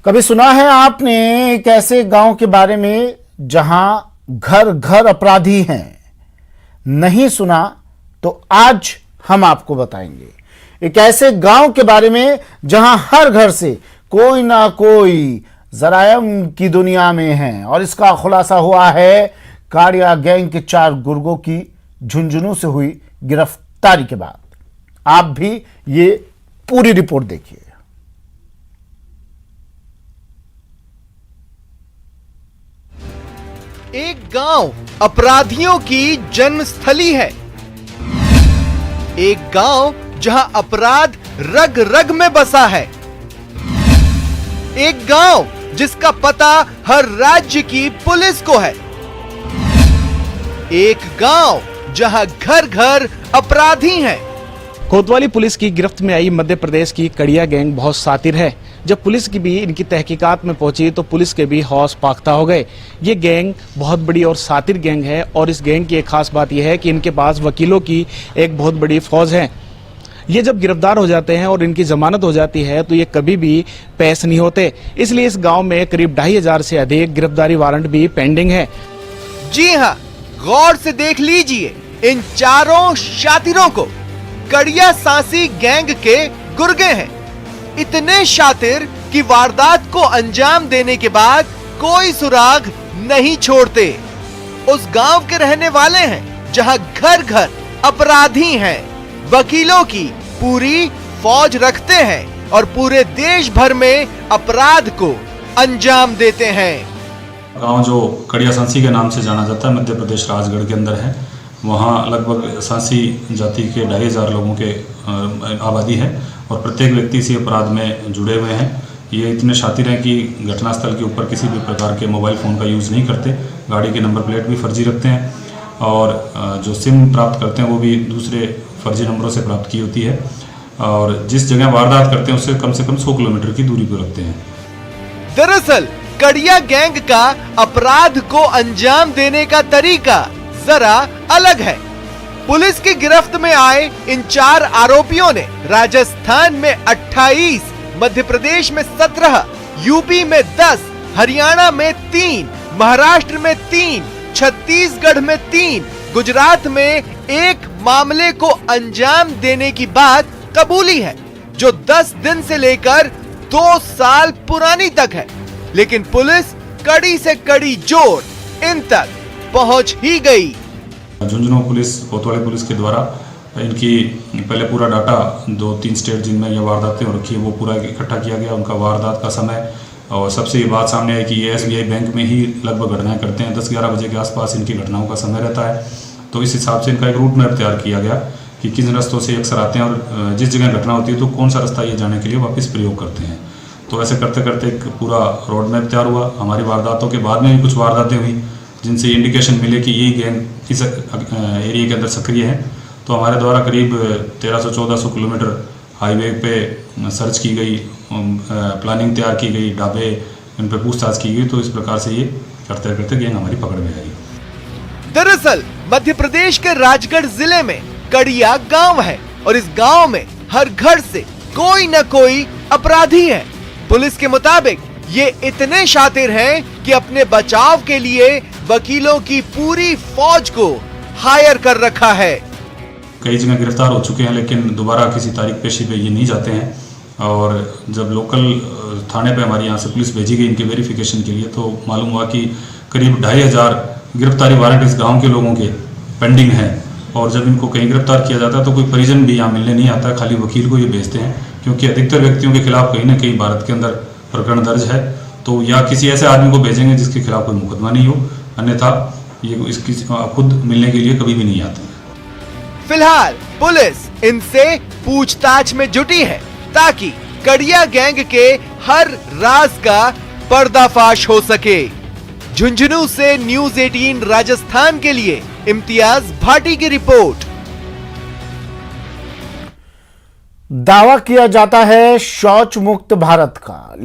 कभी सुना है आपने एक ऐसे गांव के बारे में जहां घर घर अपराधी हैं? नहीं सुना तो आज हम आपको बताएंगे एक ऐसे गांव के बारे में जहां हर घर से कोई ना कोई जरायम की दुनिया में है। और इसका खुलासा हुआ है काड़िया गैंग के 4 गुर्गों की झुंझुनू से हुई गिरफ्तारी के बाद। आप भी ये पूरी रिपोर्ट देखिए। एक गांव अपराधियों की जन्मस्थली है। एक गांव जहां अपराध रग रग में बसा है। एक गांव जिसका पता हर राज्य की पुलिस को है। एक गांव जहां घर घर अपराधी हैं। कोतवाली पुलिस की गिरफ्त में आई मध्य प्रदेश की कड़िया गैंग बहुत शातिर है। जब पुलिस की भी इनकी तहकीकात में पहुंची तो पुलिस के भी हौस पाख्ता हो गए। ये गैंग बहुत बड़ी और शातिर गैंग है और इस गैंग की एक खास बात यह है कि इनके पास वकीलों की एक बहुत बड़ी फौज है। ये जब गिरफ्तार हो जाते हैं और इनकी जमानत हो जाती है तो ये कभी भी पेश नहीं होते। इसलिए इस गाँव में करीब 2500 से अधिक गिरफ्तारी वारंट भी पेंडिंग है। जी हाँ, गौर से देख लीजिए इन चारों शातिरों को। कड़िया सांसी गैंग के गुर्गे हैं। इतने शातिर कि वारदात को अंजाम देने के बाद कोई सुराग नहीं छोड़ते। उस गांव के रहने वाले हैं जहां घर घर अपराधी हैं। वकीलों की पूरी फौज रखते हैं और पूरे देश भर में अपराध को अंजाम देते हैं। गांव जो कड़िया सांसी के नाम से जाना जाता है मध्य प्रदेश राजगढ़ के अंदर है। वहाँ लगभग सांसी जाति के 2500 लोगों के आबादी है और प्रत्येक व्यक्ति इसी अपराध में जुड़े हुए हैं। ये इतने शातिर हैं कि घटनास्थल के ऊपर किसी भी प्रकार के मोबाइल फ़ोन का यूज़ नहीं करते। गाड़ी के नंबर प्लेट भी फर्जी रखते हैं और जो सिम प्राप्त करते हैं वो भी दूसरे फर्जी नंबरों से प्राप्त की होती है। और जिस जगह वारदात करते हैं उससे कम 100 किलोमीटर की दूरी पर रखते हैं। दरअसल कड़िया गैंग का अपराध को अंजाम देने का तरीका जरा अलग है। पुलिस की गिरफ्त में आए इन 4 आरोपियों ने राजस्थान में 28, मध्य प्रदेश में 17, यूपी में 10, हरियाणा में 3, महाराष्ट्र में 3, छत्तीसगढ़ में 3, गुजरात में 1 मामले को अंजाम देने की बात कबूली है, जो 10 दिन से लेकर 2 साल पुरानी तक है। लेकिन पुलिस कड़ी से कड़ी जोर इन तक पहुंच ही गई। झुंझुनू पुलिस, कोतवाली पुलिस के द्वारा इनकी पहले पूरा डाटा 2-3 स्टेट जिनमें ये वारदातें हो रखी है वो पूरा इकट्ठा किया गया, उनका वारदात का समय। और सबसे ये बात सामने आई कि ये SBI बैंक में ही लगभग घटनाएं करते हैं। 10-11 बजे के आसपास इनकी घटनाओं का समय रहता है। तो इस हिसाब से इनका एक रूट मैप तैयार किया गया कि किन रास्तों से अक्सर आते हैं और जिस जगह घटना होती है तो कौन सा रास्ता ये जाने के लिए वापस प्रयोग करते हैं। तो ऐसे करते करते एक पूरा रोड मैप तैयार हुआ। हमारी वारदातों के बाद में भी कुछ वारदातें हुई जिनसे इंडिकेशन मिले कि यही गैंग इस एरिया के अंदर सक्रिय है। तो हमारे द्वारा करीब 1300-1400 किलोमीटर हाईवे पे सर्च की गई, प्लानिंग तैयार की गई, ढाबे इन पर पूछताछ की गई। तो इस प्रकार से ये करते करते गैंग हमारी पकड़ में आई। दरअसल मध्य प्रदेश के राजगढ़ जिले में कड़िया गांव है और इस गांव में हर घर से कोई न कोई अपराधी है। पुलिस के मुताबिक ये इतने शातिर हैं कि अपने बचाव के लिए वकीलों की पूरी फौज को हायर कर रखा है। कई जगह गिरफ्तार हो चुके हैं लेकिन दोबारा किसी तारीख पेशी पे ये नहीं जाते हैं। और जब लोकल थाने पे हमारी यहाँ से पुलिस भेजी गई इनके वेरिफिकेशन के लिए तो मालूम हुआ कि करीब 2500 गिरफ्तारी वारंट इस गाँव के लोगों के पेंडिंग हैं। और जब इनको कहीं गिरफ्तार किया जाता है तो कोई परिजन भी यहाँ मिलने नहीं आता, खाली वकील को ये भेजते हैं। क्योंकि अधिकतर व्यक्तियों के खिलाफ कहीं ना कहीं भारत के अंदर प्रकरण दर्ज है, तो या किसी ऐसे आदमी को भेजेंगे जिसके खिलाफ कोई मुकदमा नहीं हो, अन्यथा ये इसकी खुद मिलने के लिए कभी भी नहीं आते। फिलहाल पुलिस इनसे पूछताछ में जुटी है ताकि कड़िया गैंग के हर राज का पर्दाफाश हो सके। झुंझुनू से न्यूज़ 18 राजस्थान के लिए इम्तियाज भाटी की रिपोर्ट। दावा किया जाता है शौच मुक्त भारत का।